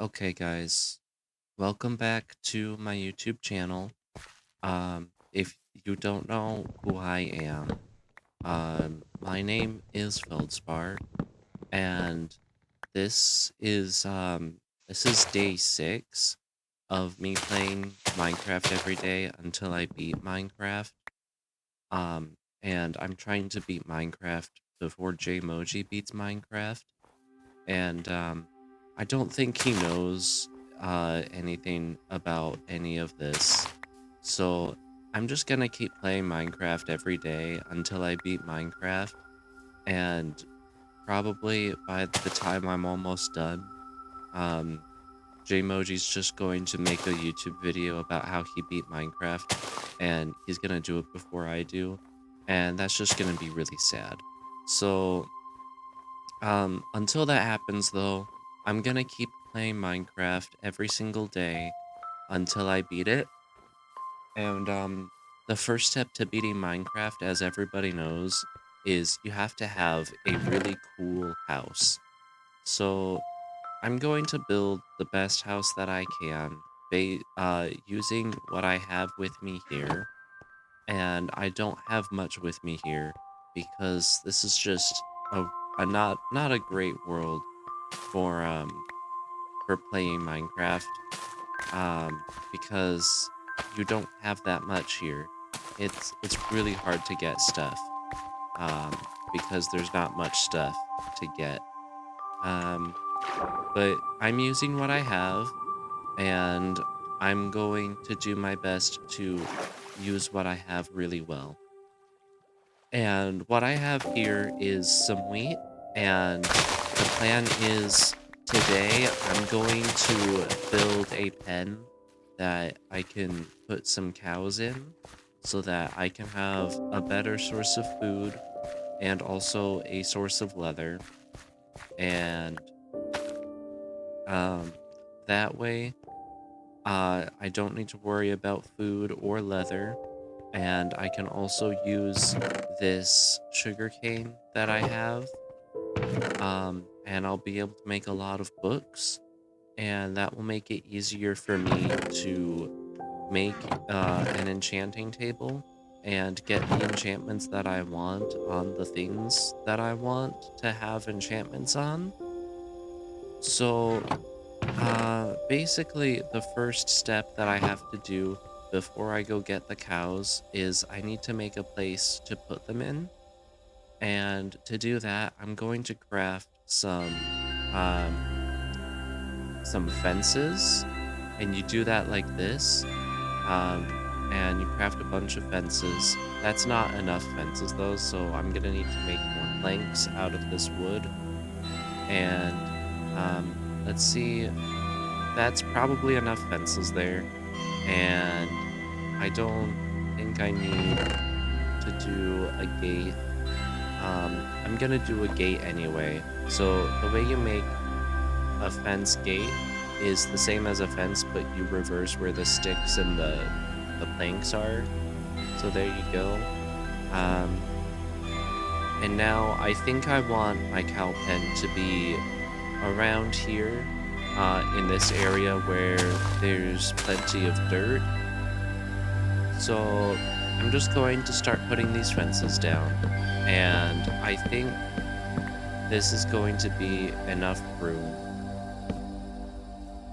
Okay, guys, welcome back to my YouTube channel. If you don't know who I am, my name is Feldspar, and this is this is day 6 of me playing Minecraft every day until I beat Minecraft. And I'm trying to beat Minecraft before JMoji beats Minecraft. And I don't think he knows anything about any of this. So I'm just gonna keep playing Minecraft every day until I beat Minecraft, and probably by the time I'm almost done, um, Jmoji's just going to make a YouTube video about how he beat Minecraft, and he's gonna do it before I do, and that's just gonna be really sad. So until that happens though, I'm gonna keep playing Minecraft every single day until I beat it. And the first step to beating Minecraft, as everybody knows, is you have to have a really cool house. So I'm going to build the best house that I can, using what I have with me here. And I don't have much with me here because this is just a not a great world for playing Minecraft, because you don't have that much here. It's really hard to get stuff, because there's not much stuff to get. Um, but I'm using what I have, and I'm going to do my best to use what I have really well. And what I have here is some wheat, and the plan is today I'm going to build a pen that I can put some cows in so that I can have a better source of food and also a source of leather. And um, that way, I don't need to worry about food or leather, and I can also use this sugarcane that I have, and I'll be able to make a lot of books, and that will make it easier for me to make an enchanting table and get the enchantments that I want on the things that I want to have enchantments on. So basically, the first step that I have to do before I go get the cows is I need to make a place to put them in. And to do that, I'm going to craft some fences, and you do that like this. And you craft a bunch of fences. That's not enough fences though, so I'm gonna need to make more planks out of this wood. And let's see, that's probably enough fences there. And I don't think I need to do a gate. I'm gonna do a gate anyway. So the way you make a fence gate is the same as a fence, but you reverse where the sticks and the planks are. So there you go. Um, and now I think I want my cow pen to be around here, in this area where there's plenty of dirt. So I'm just going to start putting these fences down. And I think this is going to be enough room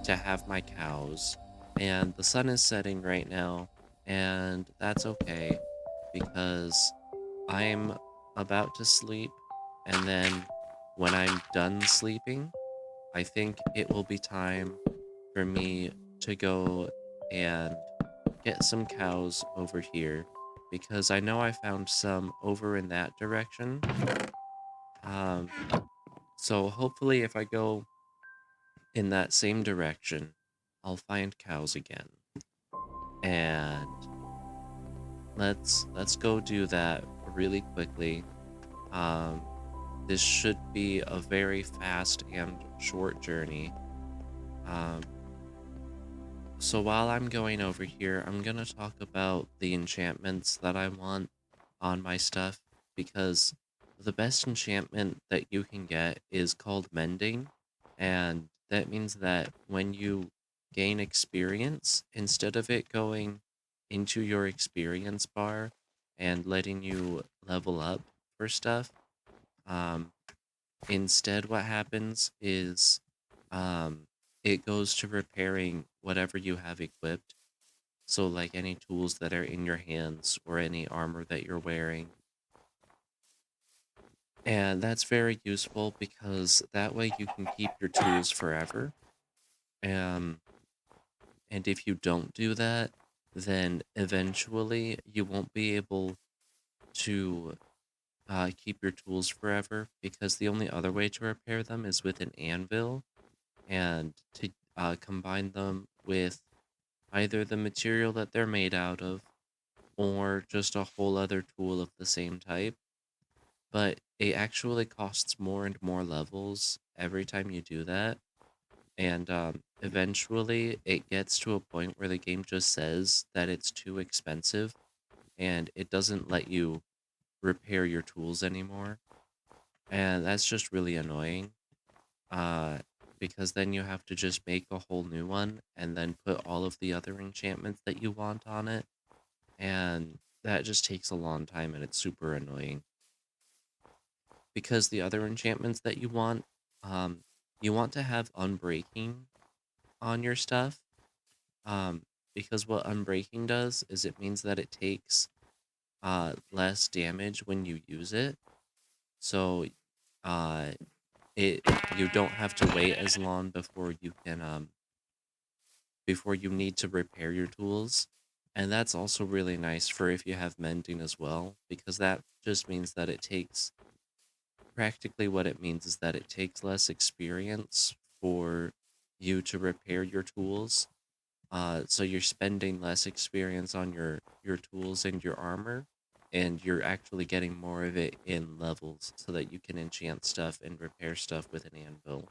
to have my cows. And the sun is setting right now, and that's okay because I'm about to sleep. And then when I'm done sleeping, I think it will be time for me to go and get some cows over here because I know I found some over in that direction. Um, so hopefully, if I go in that same direction, I'll find cows again. And let's go do that really quickly. Um, this should be a very fast and short journey. Um, so while I'm going over here, I'm gonna talk about the enchantments that I want on my stuff because the best enchantment that you can get is called mending, and that means that when you gain experience, instead of it going into your experience bar and letting you level up for stuff, um, instead what happens is um, it goes to repairing whatever you have equipped. So, like any tools that are in your hands or any armor that you're wearing. And that's very useful because that way you can keep your tools forever. Um, and if you don't do that, then eventually you won't be able to keep your tools forever because the only other way to repair them is with an anvil and to combine them with either the material that they're made out of or just a whole other tool of the same type. But it actually costs more and more levels every time you do that. And eventually it gets to a point where the game just says that it's too expensive and it doesn't let you repair your tools anymore. And that's just really annoying. Uh, because then you have to just make a whole new one and then put all of the other enchantments that you want on it. And that just takes a long time and it's super annoying. Because the other enchantments that um, you want to have Unbreaking on your stuff. Um, because what Unbreaking does is it means that it takes less damage when you use it. So uh, it you don't have to wait as long before you need to repair your tools. And that's also really nice for if you have mending as well, because that just means that it takes practically what it means is that it takes less experience for you to repair your tools. So you're spending less experience on your tools and your armor, and you're actually getting more of it in levels so that you can enchant stuff and repair stuff with an anvil.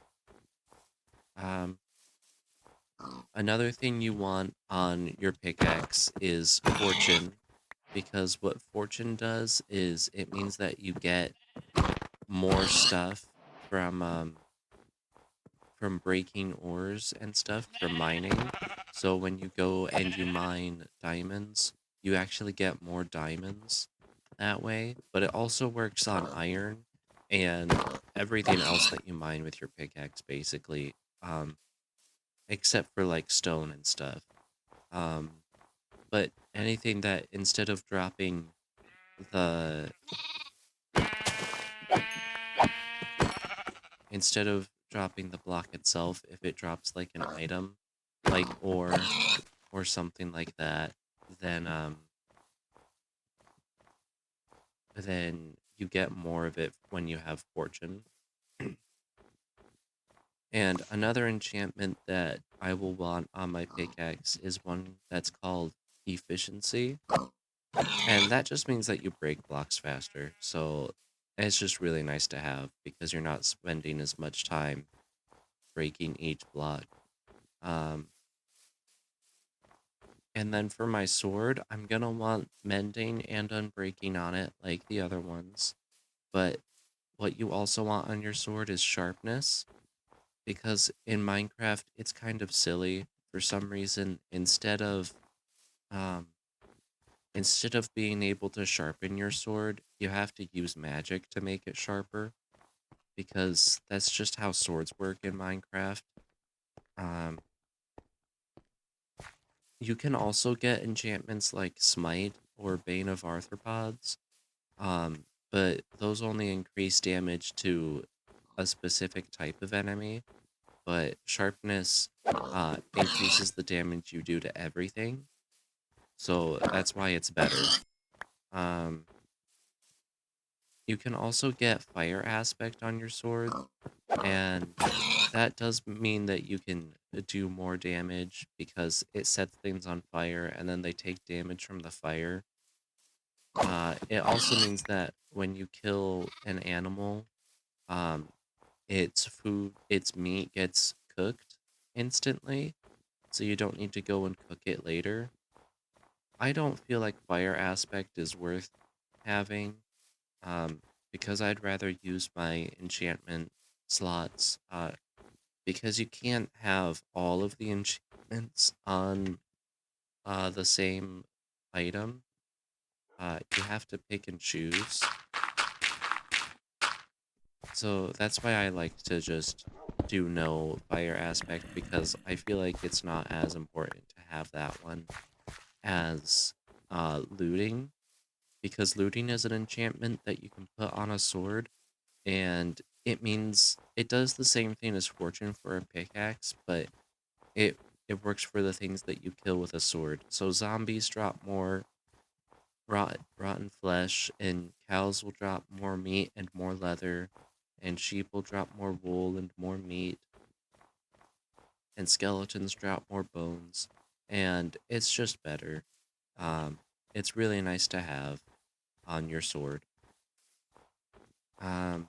Um, Another thing you want on your pickaxe is fortune, because what fortune does is it means that you get more stuff from from breaking ores and stuff from mining. So when you go and you mine diamonds, you actually get more diamonds that way. But it also works on iron and everything else that you mine with your pickaxe, basically, um, except for like stone and stuff. Um, but anything that the instead of dropping the block itself, if it drops like an item, like ore or something like that, then then you get more of it when you have fortune. And another enchantment that I will want on my pickaxe is one that's called efficiency. And that just means that you break blocks faster. So it's just really nice to have because you're not spending as much time breaking each block. Um, and then for my sword, I'm gonna want mending and unbreaking on it like the other ones. But what you also want on your sword is sharpness, because in Minecraft it's kind of silly for some reason. Um, instead of being able to sharpen your sword, you have to use magic to make it sharper, because that's just how swords work in Minecraft. Um, you can also get enchantments like Smite or Bane of Arthropods, but those only increase damage to a specific type of enemy, but sharpness increases the damage you do to everything. So that's why it's better. Um, you can also get fire aspect on your sword, and that does mean that you can do more damage because it sets things on fire and then they take damage from the fire. It also means that when you kill an animal, um, its meat gets cooked instantly, so you don't need to go and cook it later. I don't feel like fire aspect is worth having, um, because I'd rather use my enchantment slots because you can't have all of the enchantments on the same item. You have to pick and choose. So that's why I like to just do no fire aspect, because I feel like it's not as important to have that one as looting, because looting is an enchantment that you can put on a sword, and it means it does the same thing as fortune for a pickaxe, but it it works for the things that you kill with a sword. So zombies drop more rotten flesh, and cows will drop more meat and more leather, and sheep will drop more wool and more meat, and skeletons drop more bones, and it's just better. Um, it's really nice to have on your sword. Um,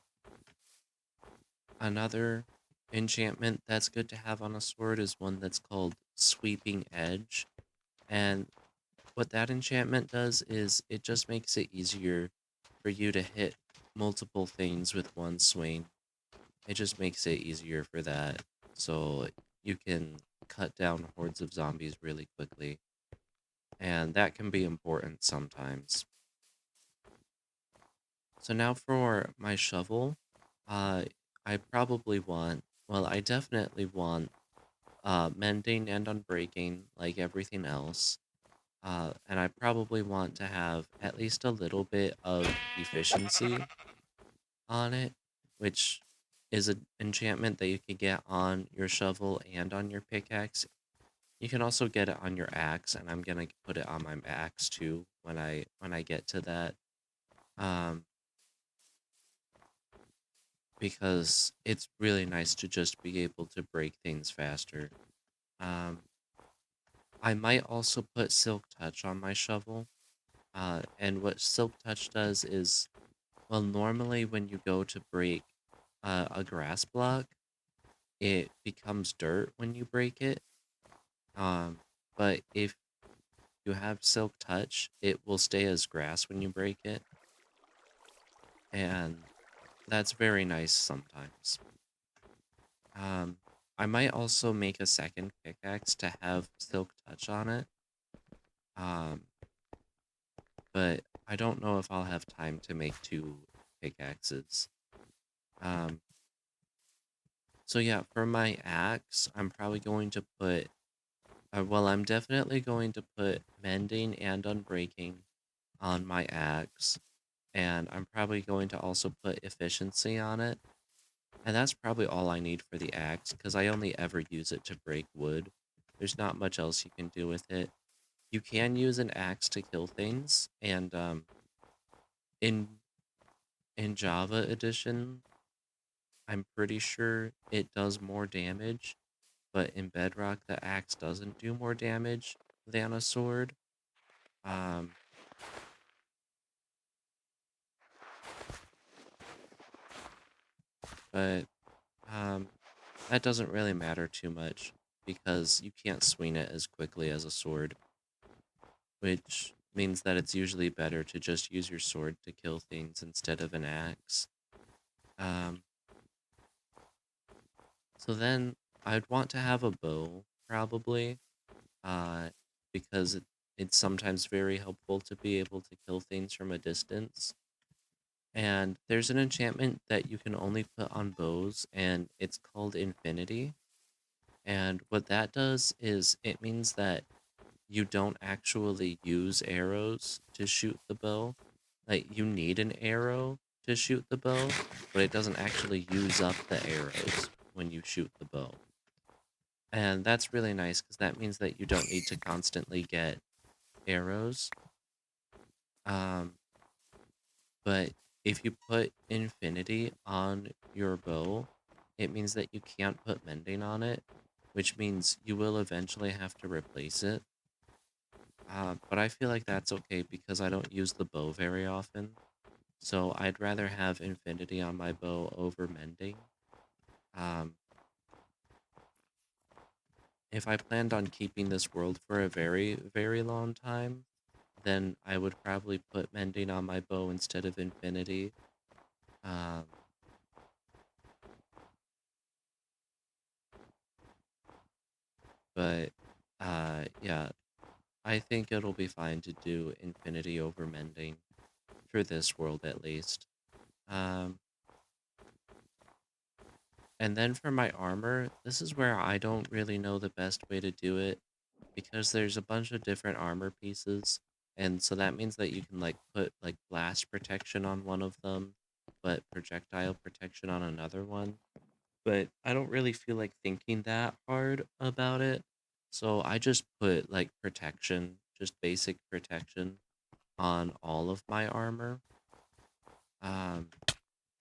Another enchantment that's good to have on a sword is one that's called Sweeping Edge, and what that enchantment does is it just makes it easier for you to hit multiple things with one swing. It just makes it easier for that, so you can cut down hordes of zombies really quickly, and that can be important sometimes. So now for my shovel, uh, I probably want, well, I definitely want mending and unbreaking like everything else. And I probably want to have at least a little bit of efficiency on it, which is an enchantment that you can get on your shovel and on your pickaxe. You can also get it on your axe, and I'm gonna put it on my axe too when I get to that. Um, because it's really nice to just be able to break things faster. Um, I might also put Silk Touch on my shovel. And what Silk Touch does is, well, normally when you go to break a grass block, it becomes dirt when you break it. Um, but if you have Silk Touch, it will stay as grass when you break it. And that's very nice sometimes. Um, I might also make a second pickaxe to have Silk Touch on it. Um, but I don't know if I'll have time to make two pickaxes. Um, so yeah, for my axe, I'm probably going to put, well, I'm definitely going to put mending and unbreaking on my axe, and I'm probably going to also put efficiency on it. And that's probably all I need for the axe, because I only ever use it to break wood. There's not much else you can do with it. You can use an axe to kill things, and in in Java Edition, I'm pretty sure it does more damage, but in Bedrock, the axe doesn't do more damage than a sword. Um, but um, that doesn't really matter too much, because you can't swing it as quickly as a sword, which means that it's usually better to just use your sword to kill things instead of an axe. Um, so then I'd want to have a bow, probably, uh, because it's sometimes very helpful to be able to kill things from a distance. And there's an enchantment that you can only put on bows, and it's called Infinity. And what that does is it means that you don't actually use arrows to shoot the bow. Like, you need an arrow to shoot the bow, but it doesn't actually use up the arrows when you shoot the bow. And that's really nice, because that means that you don't need to constantly get arrows. Um, but if you put infinity on your bow, it means that you can't put mending on it, which means you will eventually have to replace it. But I feel like that's okay, because I don't use the bow very often. So I'd rather have infinity on my bow over mending. Um, if I planned on keeping this world for a very, very long time, then I would probably put mending on my bow instead of infinity. Um, But yeah, I think it'll be fine to do infinity over mending for this world at least. Um, and then for my armor, this is where I don't really know the best way to do it because there's a bunch of different armor pieces. And so that means that you can like put like blast protection on one of them, but projectile protection on another one. But I don't really feel like thinking that hard about it. So I just put like protection, just basic protection on all of my armor. Um,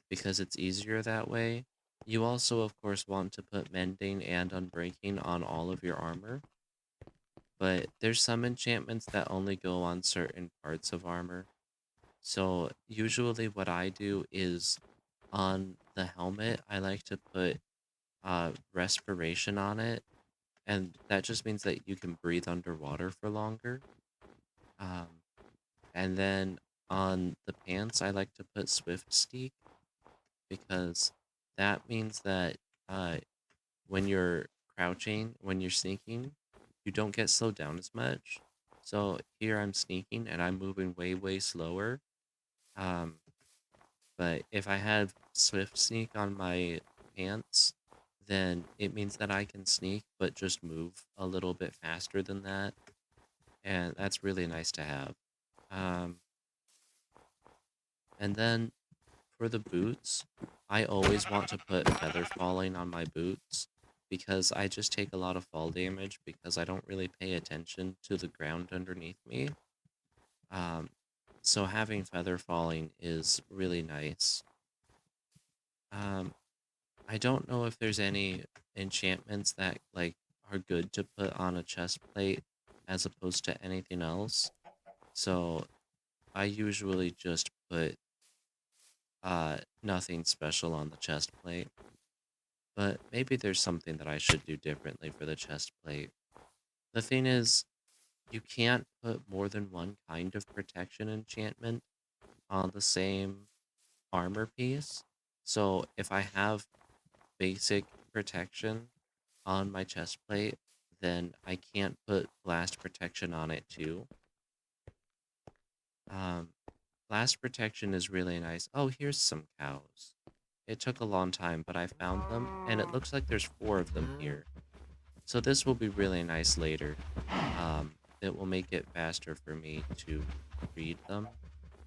because it's easier that way. You also, of course, want to put mending and unbreaking on all of your armor, but there's some enchantments that only go on certain parts of armor. So usually what I do is on the helmet, I like to put respiration on it, and that just means that you can breathe underwater for longer. Um, and then on the pants, I like to put swift steak because that means that uh, when you're crouching, when you're sneaking, you don't get slowed down as much. So here I'm sneaking and I'm moving way, way slower. Um, but if I have swift sneak on my pants, then it means that I can sneak, but just move a little bit faster than that. And that's really nice to have. Um, and then for the boots, I always want to put feather falling on my boots because I just take a lot of fall damage because I don't really pay attention to the ground underneath me. Um, so having feather falling is really nice. Um, I don't know if there's any enchantments that like are good to put on a chest plate as opposed to anything else. So I usually just put nothing special on the chest plate. But maybe there's something that I should do differently for the chest plate. The thing is, you can't put more than one kind of protection enchantment on the same armor piece. So if I have basic protection on my chest plate, then I can't put blast protection on it too. Um, blast protection is really nice. Oh, here's some cows. It took a long time, but I found them, and it looks like there's 4 of them here. So this will be really nice later. It will make it faster for me to read them.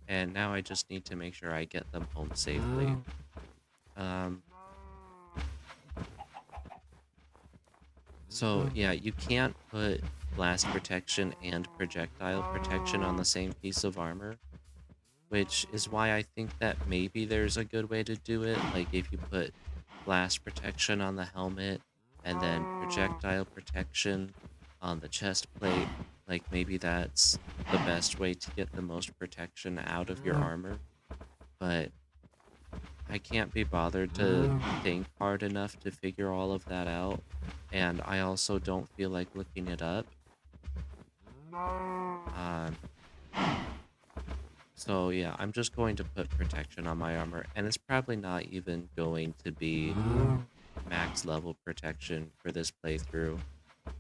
And now I just need to make sure I get them home safely. Um, so yeah, you can't put blast protection and projectile protection on the same piece of armor, which is why I think that maybe there's a good way to do it. Like if you put blast protection on the helmet and then projectile protection on the chest plate, like maybe that's the best way to get the most protection out of your armor. But I can't be bothered to think hard enough to figure all of that out. And I also don't feel like looking it up. Um, So yeah, I'm just going to put protection on my armor, and it's probably not even going to be max level protection for this playthrough,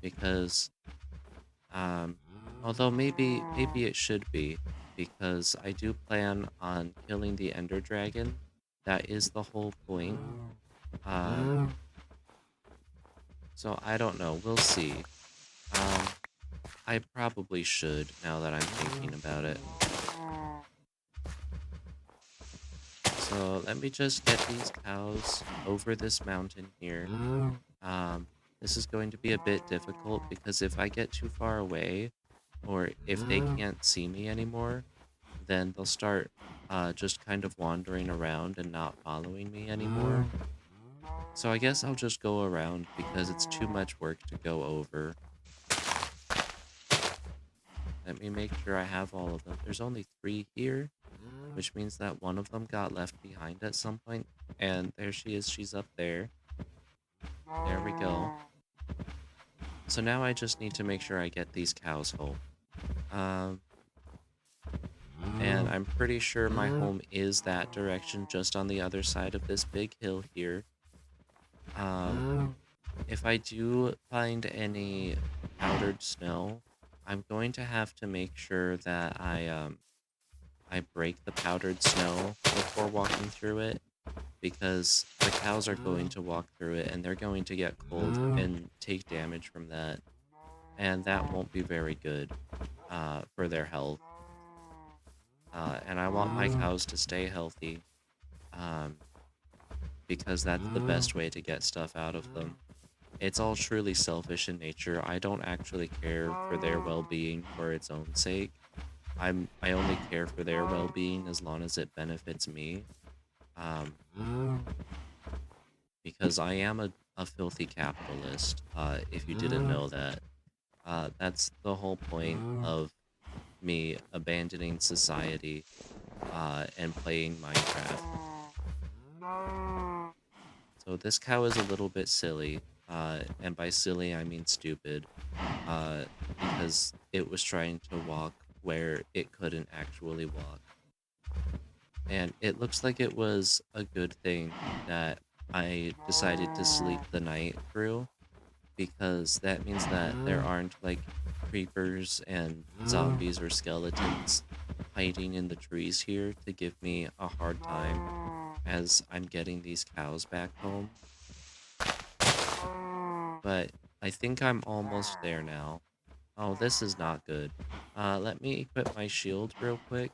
because um, although maybe it should be, because I do plan on killing the Ender Dragon. That is the whole point. Um, so I don't know. We'll see. Um, I probably should now that I'm thinking about it. So let me just get these cows over this mountain here. Um, this is going to be a bit difficult because if I get too far away, or if they can't see me anymore, then they'll start just kind of wandering around and not following me anymore. So I guess I'll just go around because it's too much work to go over. Let me make sure I have all of them. There's only 3 here, which means that one of them got left behind at some point. And there she is. She's up there. There we go. So now I just need to make sure I get these cows home. Um, and I'm pretty sure my home is that direction, just on the other side of this big hill here. Um, if I do find any powdered snow, I'm going to have to make sure that I break the powdered snow before walking through it because the cows are going to walk through it and they're going to get cold and take damage from that, and that won't be very good for their health. And I want my cows to stay healthy um, because that's the best way to get stuff out of them. It's all truly selfish in nature. I don't actually care for their well-being for its own sake. I only care for their well-being as long as it benefits me. Um, because I am a filthy capitalist, if you didn't know that. That's the whole point of me abandoning society and playing Minecraft. So this cow is a little bit silly, and by silly I mean stupid, uh, because it was trying to walk where it couldn't actually walk. And it looks like it was a good thing that I decided to sleep the night through, because that means that there aren't like creepers and zombies or skeletons hiding in the trees here to give me a hard time as I'm getting these cows back home. But I think I'm almost there now. Oh, this is not good. Let me equip my shield real quick.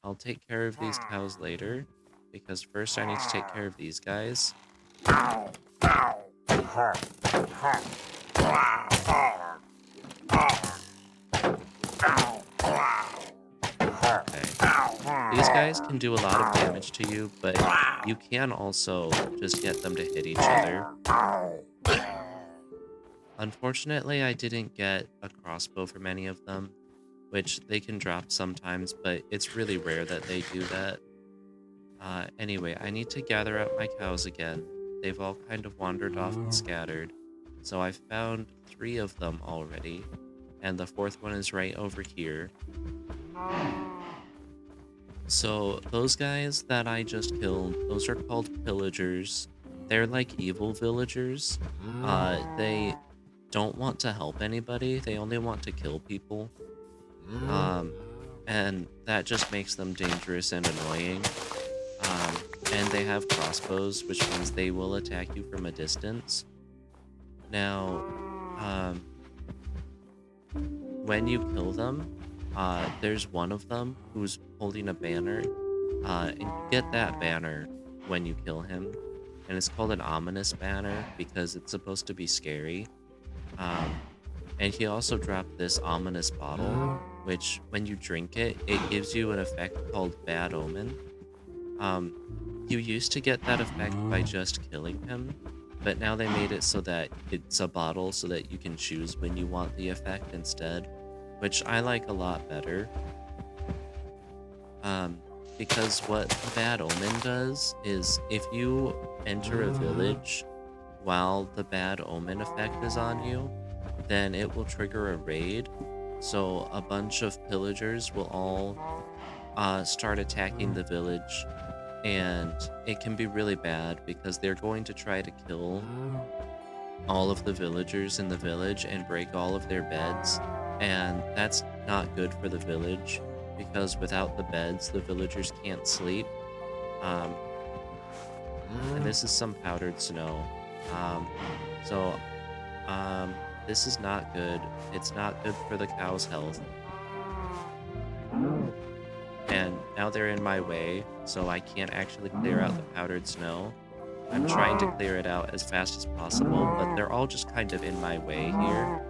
I'll take care of these cows later, because first I need to take care of these guys. Okay. These guys can do a lot of damage to you, but you can also just get them to hit each other. Unfortunately, I didn't get a crossbow from any of them, which they can drop sometimes, but it's really rare that they do that. Anyway, I need to gather up my cows again. They've all kind of wandered off and scattered. So I found 3 of them already, and the 4th one is right over here. So those guys that I just killed, those are called pillagers. They're like evil villagers. They don't want to help anybody. They only want to kill people. Um, and that just makes them dangerous and annoying. Um, and they have crossbows, which means they will attack you from a distance. Now, um, when you kill them, there's one of them who's holding a banner, and you get that banner when you kill him, and it's called an ominous banner because it's supposed to be scary. Um, and he also dropped this ominous bottle, which when you drink it, it gives you an effect called Bad Omen. You used to get that effect by just killing him, but now they made it so that it's a bottle so that you can choose when you want the effect instead, which I like a lot better. Um, because what Bad Omen does is if you enter a village while the Bad Omen effect is on you, then it will trigger a raid. So a bunch of pillagers will all start attacking the village, and it can be really bad because they're going to try to kill all of the villagers in the village and break all of their beds, and that's not good for the village because without the beds, the villagers can't sleep. Um, and this is some powdered snow. Um, so, um, this is not good. It's not good for the cow's health. And now they're in my way, so I can't actually clear out the powdered snow. I'm trying to clear it out as fast as possible, but they're all just kind of in my way here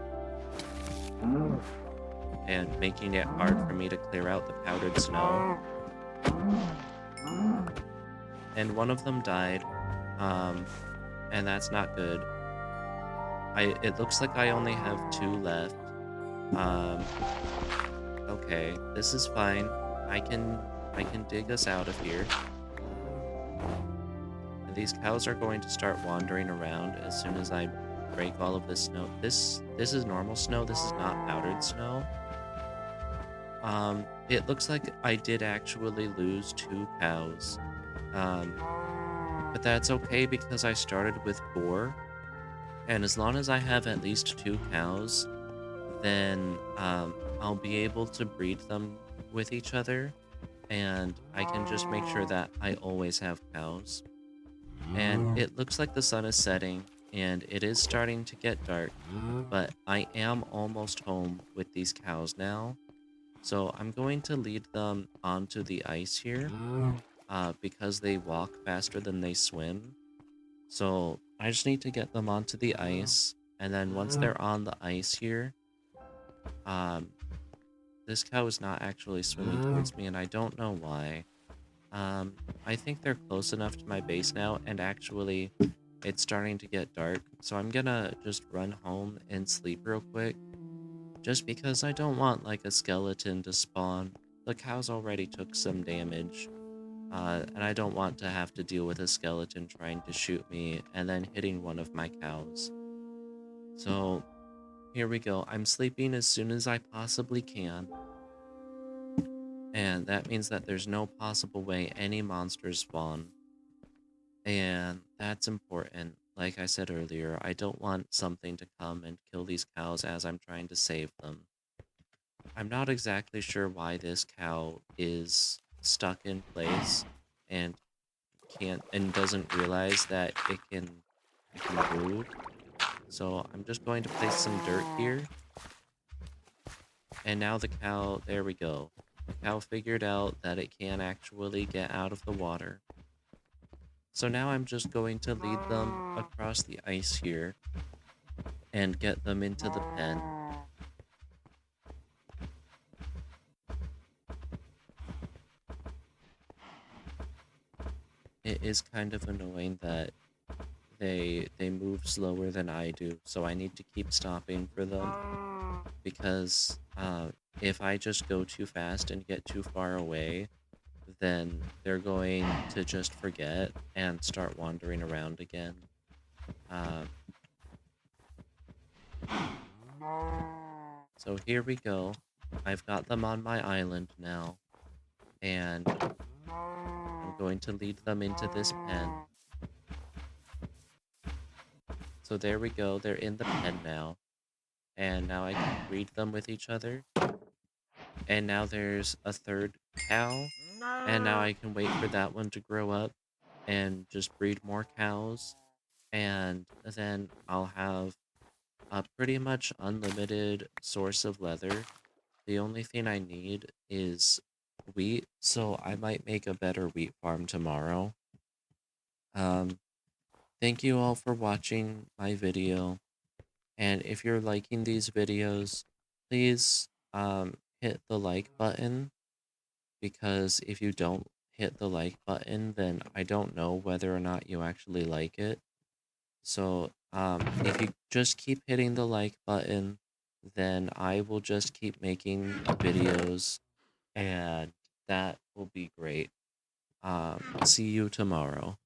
and making it hard for me to clear out the powdered snow. And one of them died, and that's not good. It looks like I only have 2 left. Um, okay, this is fine. I can dig us out of here. And these cows are going to start wandering around as soon as I break all of this snow. This is normal snow. This is not powdered snow. It looks like I did actually lose 2 cows. But that's okay because I started with 4. And as long as I have at least 2 cows, then I'll be able to breed them with each other, and I can just make sure that I always have cows. And it looks like the sun is setting, and it is starting to get dark, but I am almost home with these cows now. So I'm going to lead them onto the ice here, because they walk faster than they swim. So I just need to get them onto the ice, and then once they're on the ice here, um, this cow is not actually swimming towards me, and I don't know why. I think they're close enough to my base now, and actually, it's starting to get dark, so I'm gonna just run home and sleep real quick, just because I don't want, like, a skeleton to spawn. The cows already took some damage, and I don't want to have to deal with a skeleton trying to shoot me and then hitting one of my cows. So, here we go. I'm sleeping as soon as I possibly can, and that means that there's no possible way any monsters spawn. And that's important. Like I said earlier, I don't want something to come and kill these cows as I'm trying to save them. I'm not exactly sure why this cow is stuck in place and can't and doesn't realize that it can brood. So I'm just going to place some dirt here, and now the cow, there we go. The cow figured out that it can actually get out of the water. So now I'm just going to lead them across the ice here and get them into the pen. It is kind of annoying that they move slower than I do, so I need to keep stopping for them because if I just go too fast and get too far away, then they're going to just forget and start wandering around again. Um, so here we go. I've got them on my island now, and I'm going to lead them into this pen. So there we go. They're in the pen now. And now I can breed them with each other. And now there's a third cow. And now I can wait for that one to grow up and just breed more cows. And then I'll have a pretty much unlimited source of leather. The only thing I need is wheat, so I might make a better wheat farm tomorrow. Um, Thank you all for watching my video. And if you're liking these videos, please hit the like button, because if you don't hit the like button, then I don't know whether or not you actually like it. So if you just keep hitting the like button, then I will just keep making videos, and that will be great. See you tomorrow.